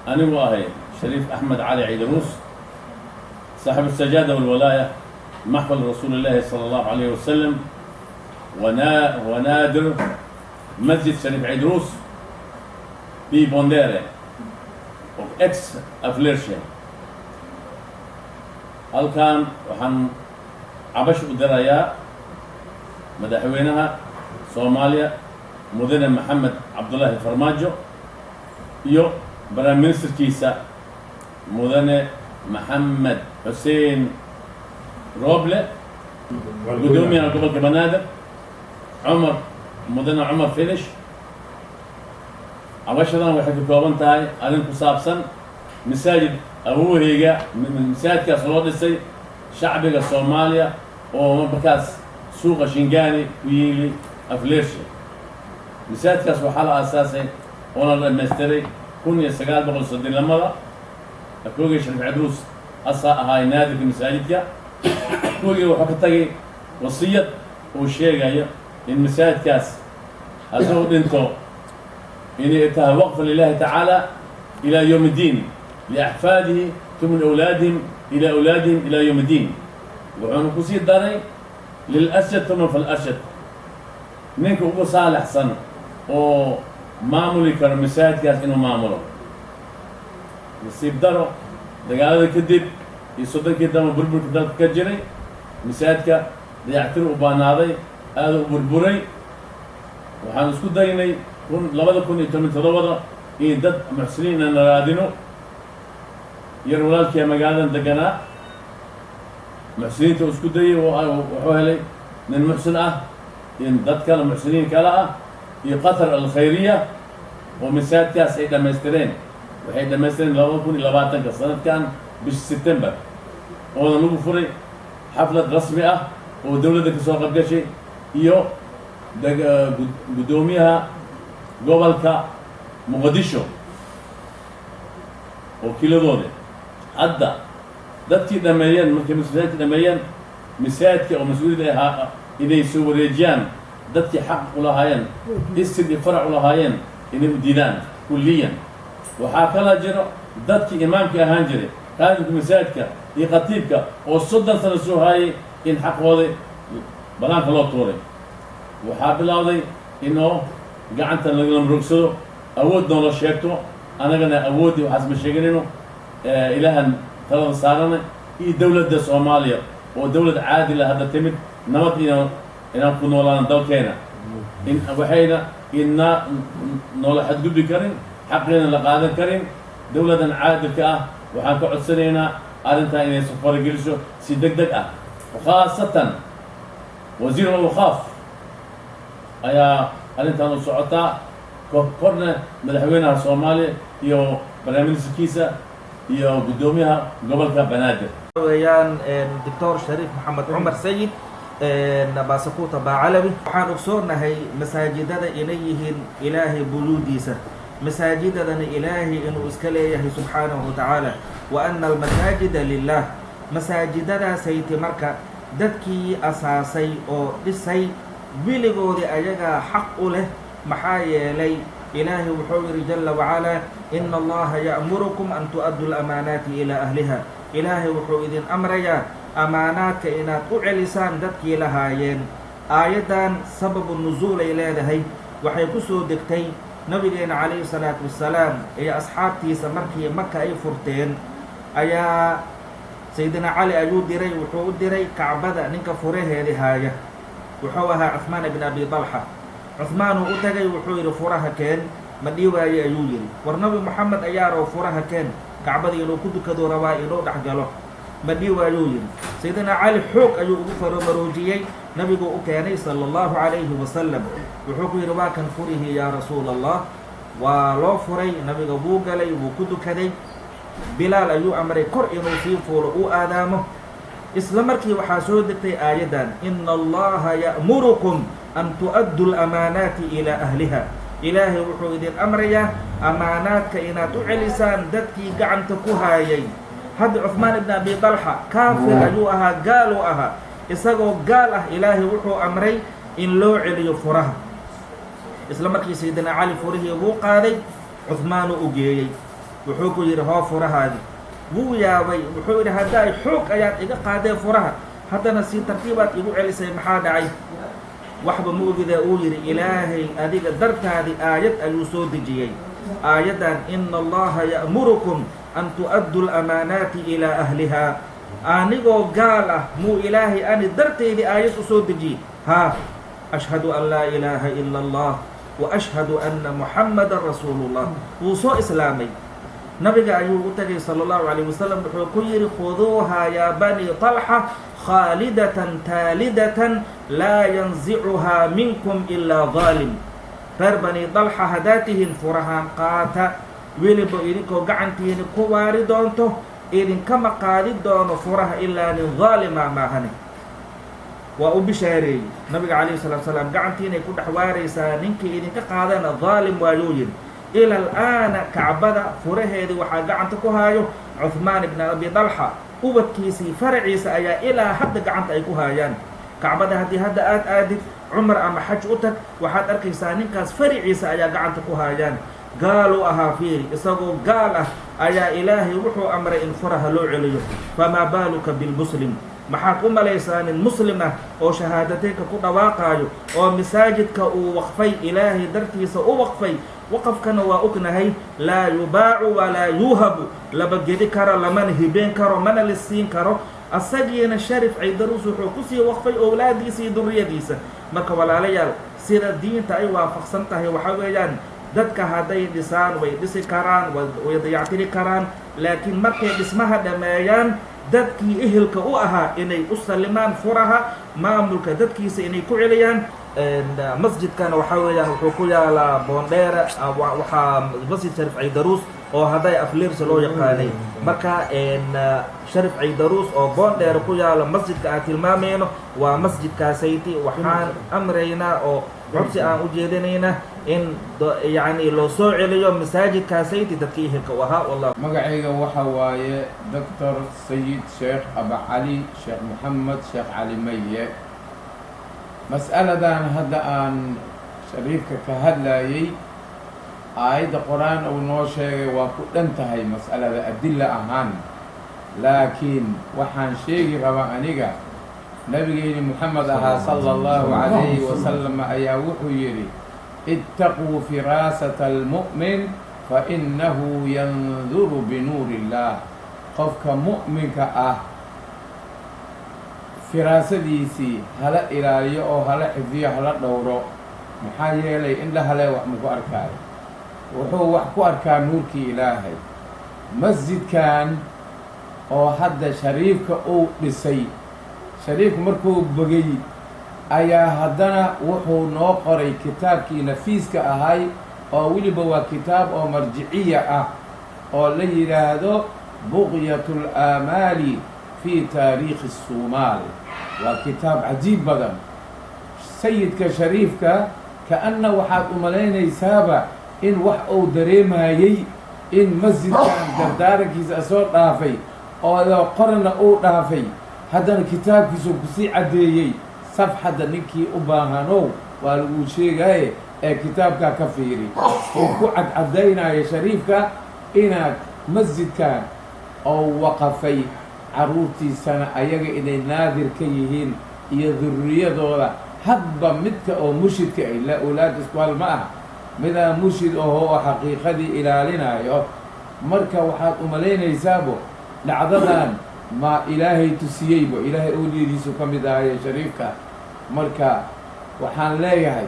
أنا وأهي شريف أحمد علي عيدروس صاحب السجادة والولاية محفل رسول الله صلى الله عليه وسلم ونادر مسجد شريف عيدروس في بونديري وإكس أفليرشيا halkan waxaan cabash u dirayaa madaxweynaha Soomaaliya mudane Maxamed Cabdullaahi Farmaajo iyo prime ministerkiisa mudane Maxamed Xuseen Roble gudoomiyaha gobolka Banaadir mudane Cumar Finish cabashadan waxay ka kooban tahay arrin ku saabsan masaajid awooheyga masaajidkaas loo dhisay shacbiga Soomaaliya oo markaas suuqa Shingaani ku yiili Afleershe masaajidkaas waxaa la aasaasay oo la dhammaystiray 1932 akooga Shariif Caydaruus asaa ahaa naadirka masaajidka akooga wuxuu ka tagay wasiyad oo sheegaya in masaajidkaas hadduu dhinto inay tahay waqf lillahi ta'ala ila yawm الدين لأحفاده ثم أولادهم إلى أولادهم إلى يوم الدين وعن كسي داري للأسد ثم فالأسد نيك أبو صالح سن أو معمولي كرمسات كاس إنه معموله نسيب دارو دقالة كدب يصدق كده بربر كده كجري مسات كا يعتروا باناضي هذا بربري وحنسكت دايني كون لبدا كون يتم تدوضا إيه دد محسنين أن رادينو يرولالك يا مقالن دقنا محسنين تسكت داي وحوالي من المحسن إن دد كان محسنين كلا يقتل الخيرية ومسات كاس إيدا مسترين وحيدا مسترين لو كون لباتن كسنة كان بش سبتمبر وهذا نوبو فري حفلة رسمية ودولة كسوق قدشي إيو قدوميها gobolka Muqdisho oo kiladooda hadda dadkii dhameeyeen markii mas'uuliyadda dhameeyeen misaadka oo mas'uuliyadda ahaa inay soo wareejiyaan dadkii xaq u lahaayeen istii farac u lahaayeen inay u diidaan kulliyan waxaa kala jiro dadkii imaamka ahaan jiray qaadka misaadka iyo khatiibka oo 30 sano soo hayay in xaqooda banaanka loo tuuray waxaa bilowday inuu gacanta laga murugsado awoodna la sheegto anagana awoodi waxaas ma sheeganino ilaahan talada saarana iyo dawladda Soomaaliya oo dawlad caadil ah hadda timid nabad inaan ku noolaan dalkeena in waxayna inna noola xadgudbi karin xaqeena la qaadan karin dawladan caadilka ah waxaan ka codsanaynaa arrinta inay safar geliso si degdeg ah khaasatan wasiir al-awqaaf ayaa arrintan u socotaa korna madaxweynaha Soomaaliya iyo barnaamijkiisa iyo gudoomiyaha gobolka Banaadir ويان الدكتور شريف محمد عمر سيد نباسكوتا باعلبي waxaan ogsoonahay masaajidada inay yihiin ilaahay buluudiisa masaajidadana ilaahay inuu iska leeyahay subhanahu wa ta'ala wa anna al-masajida lillah masaajidada sayti marka dadkii asaasay oo dhisay biligoodi ayaga xaq u leh maxaa yeelay ilaahi wuxuu yiri jalla wa ala inna allaha ya'murukum an tu'addu al-amanati ila ahliha ilaahi wuxuu idin amraya amaanaadka inaad u celisaan dadkii lahaayeen aayadan sababu nuzuul ay leedahay waxay ku soo degtay nabigeena calayhi salaatu wassalaam iyo asxaabtiisa markii Makka ay furteen ayaa sayyidina Ali ayuu diray wuxuu u diray Kacbada ninka furaheedii haaya wuxuu ahaa Uthman ibn Abi Talha Uthman uu tagay wuxuu yiri furaha keen ma dhiiwaayay ayuu yiri war nabi Muhammad ayaa roo furaha keen Kacbada inuu ku dukado rabaa inuu dhaxgalo ma dhiiwaayuu yiri sayyidina Ali xoog ayuu ugu faromaroojiyay nabigu u keenay sallallahu alayhi wa sallam wuxuu ku yiri waa kan furihi ya rasuulallah waa loo furay nabiga buu galay wuu ku dukaday Bilal ayuu amray kor inuu sii fuulo uu aadaamo isla markii waxaa soo degtay aayadan inna allaha ya'murukum an tu'addu al-amanati ila ahliha ilaahi wuxuu idin amrayaa amaanaadka inaad u celisaan dadkii gacanta ku haayay hadda Uthman ibn Abi Talha kaafir ayuu ahaa gaal u ahaa isagoo gaal ah ilaahi wuxuu amray in loo celiyo furaha isla markii sayyidina Ali furihii uu qaaday Uthman u geeyay wuxuu ku yidhi hoo furahaadi wuu yaabay wuxuu yidhi haddaay xoog ayaad iga qaadeen furaha haddana si tartiibaad igu celisay maxaa dhacay waxba moogida uu yidhi ilaahay adiga dartaadii aayad ayuu soo dejiyey aayaddan ina allaha ya'murukum an tu'addu lamaanaati ilaa ahlihaa anigoo gaal ah muu ilaahay ani darteydii aayad u soo dejiyey haa ashhadu an laa ilaaha ila allah wa ashhadu anna muxammadan rasuulullah wuu soo islaamay nabiga ayuu u tagay sala allahu calayh wasalam wuxuu ku yidhi khuduuhaa yaa bani talxa khaalidatan taalidatan laa yanzicuhaa minkum ilaa daalim reer bani dalxa haddaad tihiin furahaan qaata weliba idinkoo gacantiini ku waari doonto idinkama qaadi doono furaha ilaa nin daalima maahane waa u bishaareeyey nabiga calayhi salatu salaam gacantiinay ku dhex waaraysaa ninkii idinka qaadana daalim waayuu yidhi ila al'aana kacbada furaheedii waxaa gacanta ku haayo cuhmaan ibna abi dalxa ubadkiisii faraciisa ayaa ilaa hadda gacanta ay ku haayaan kacbada haddii hadda aad aadid cumar ama xaj u tag waxaad arkaysaa ninkaas faraciisa ayaa gacanta ku haayaan gaaluu ahaa fiiri isagoo gaal ah ayaa ilaahay wuxuu amray in furaha loo celiyo famaa baaluka bilmuslim maxaad u malaysaa nin muslim ah oo shahaadateynka ku dhawaaqaayo oo masaajidka uu waqfay ilaahay dartiisa u waqfay waqafkana waa ognahay laa yubaacu walaa yuuhabu laba gedi karo lamana hibeen karo mana la siin karo asagiina sharif caydaruus wuxuu kusii waqfay owlaadiisa iyo duriyadiisa marka walaalayaal sida diinta ay waafaqsan tahay waxaa weeyaan dadka hadday dhisaan way dhisi karaan way dayactiri karaan laakiin markay dhismaha dhammeeyaan dadkii ehelka u ahaa inay u sallimaan furaha maamulka dadkiisa inay ku celiyaan masjidkana waxaa weeyaan wuxuu ku yaalaa boondheera waxaa masjid sharif caydaruus oo hadday afliirsa loo yaqaanay marka sharif caydaruus oo boondheera ku yaalo masjidka aan tilmaamayno waa masjidkaasayti waxaan amraynaa oo codsi aan u jeedinaynaa in yacni loo soo celiyo masaajidkaasayti dadkii ehelka u ahaa wallah magacayga waxa waaye doctor sayid sheekh aba cali sheekh maxamed sheekh cali maye mas'aladan hadda aan shariifka ka hadlayay aayadda qur-aan uu noo sheegay waa ku dhan tahay mas'alada adilla ahaan laakiin waxaan sheegi rabaa aniga nabigeyni moxamed ahaa sala allahu calayhi wasalam ayaa wuxuu yidhi ittaquu firaasata almu'min fa innahu yanduru binuuri illaah qofka mu'minka ah firaasadiisii hala ilaaliyo oo hala xifdiyo hala dhowro maxaa yeelay indhahale wax maku arkaayo wuxuu wax ku arkaa nuurkii ilaahay masjidkan oo hadda shariifka uu dhisay shariifku markuu bogay ayaa haddana wuxuu noo qoray kitaabkii nafiiska ahay oo weliba waa kitaab oo marjiciya ah oo la yidhaahdo buqyatu alaamaali fi taariikhi الsuumaal waa kitaab cajiib badan sayidka shariifka ka-anna waxaad u malaynaysaaba in wax uu dareemayey in masjidkan dardaarankiisa soo dhaafay oo qorana uu dhaafay haddana kitaabkiisu kusii caddeeyey safxadda ninkii u baahanow waa laguu sheegaye ee kitaabkaa ka fiiri uu ku cadcadaynayo shariifka inaad masjidkan oo waqafay carruurtiisana ayaga inay naadir ka yihiin iyo durriyadooda hadba midka oo mushidka ay la owlaad iskuhal ma ah midaa mushid ahoo xaqiiqadii ilaalinayo marka waxaad u malaynaysaabo dhacdadan ma ilaahay tusiyeybo ilaahay owliyadiisu ka mid ahaye shariifka marka waxaan leeyahay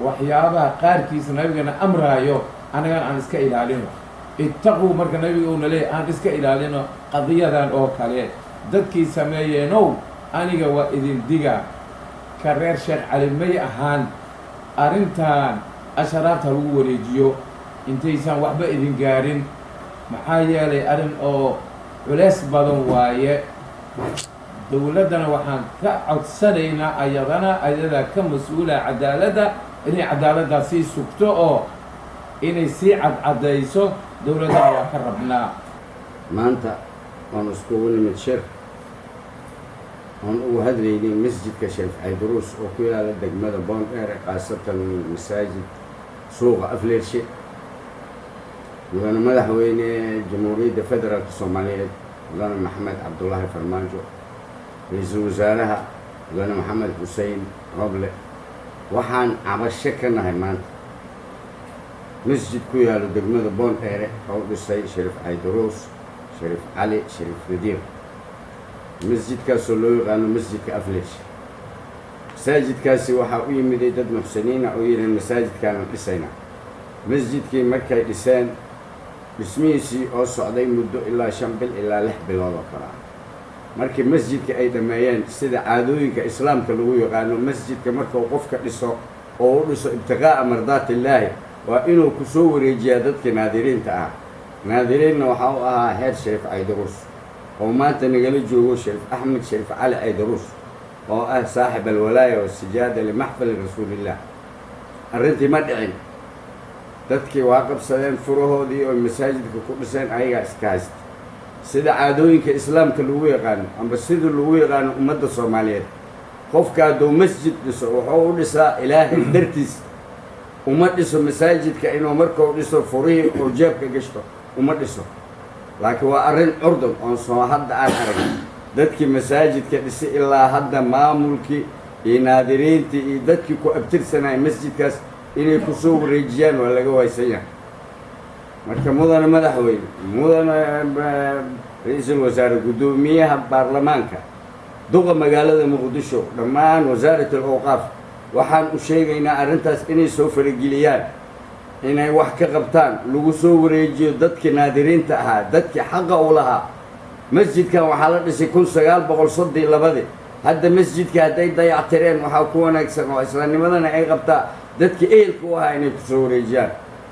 waxyaabaha qaarkiisa nabigana amraayo annagana aan iska ilaalino ittaquu marka nabiga uuna leeyahy aan iska ilaalino qadiyadan oo kale dadkii sameeyeenow aniga waa idin diga ka reer sheekh cali may ahaan arrintan asharaabta lagu wareejiyo intaysan waxba idin gaarin maxaa yeelay arrin oo culeys badan waaye dowladdana waxaan ka codsanaynaa ayadaa ka mas-uula cadaaladda inay cadaaladdaa sii sugto oo inay sii cadcadayso dowladdana waa ka rabnaa maanta waan iskugu nimid shir waan ugu hadlaynay masjidka sharif caydaruus oo ku yaala degmada boondheere khaasatan masaajid suuqa afleershe mudane madaxweyne jamhuuriyadda federaalka soomaaliyeed mudane maxamed cabdullaahi farmaajo, ra-iisul wasaaraha mudane maxamed xuseen roble, waxaan cabasho ka nahay maanta masjid ku yaalo degmada boondheere oo dhisay shariif caydaruus, shariif cali, shariif radiir. masjidkaasoo loo yaqaano masjidka afleesh. masaajidkaasi waxaa u yimiday dad muxsiniina oo yidheen masaajidkaana dhisayna. masjidkii markay dhiseen dhismihiisii oo socday muddo ilaa 5 bil ilaa 6 bilood oo kale ah. markii masjidka ay dhammeeyeen sida caadooyinka islaamka lagu yaqaano, masjidka markuu qofka dhiso oo u dhiso ibtiqaa'a mardaatillaahi waa inuu ku soo wareejiyaa dadka naadiriinta ah. naadiriinna waxaa u ahaa heer shariif caydaruus oo maanta nagala joogo shariif axmed shariif cali caydaruus oo ah saaxib alwalaaya wasijaada limaxfali rasuulillah. arrintii ma dhicin, dadkii waa qabsadeen furahoodii oo masaajidka ku dhiseen ayagaa iska haysta. sida caadooyinka islaamka lagu yaqaano amba sida lagu yaqaano ummadda soomaaliyeed, qofka hadduu masjid dhiso wuxuu u dhisaa ilaahay dartiis, uma dhiso masaajidka inuu markuu dhiso furihii oo jeebka gashto uma dhiso. laakiin waa arrin curdun oon soo hadda aan aragay dadkii masaajidka dhisay ilaa hadda maamulkii iyo naadiriintii iyo dadkii ku abtirsanaya masjidkaas inay ku soo wareejiyaan waa laga waysan yahay. marka mudane madaxweyne, mudane ra-iisul wasaare, guddoomiyaha baarlamaanka, duqa magaalada muqdisho, dhammaan wasaarat al-awqaaf waxaan u sheegaynaa arrintaas inay soo farageliyaan, inay wax ka qabtaan, lagu soo wareejiyo dadkii naadiriinta ahaa, dadkii xaqa u lahaa. masjidkan waxaa la dhisay 1932. hadda masjidka hadday dayactireen waxaa ku wanaagsan oo islaamnimadana ay qabtaa dadkii ehelka u ahaa inay ku soo wareejiyaan.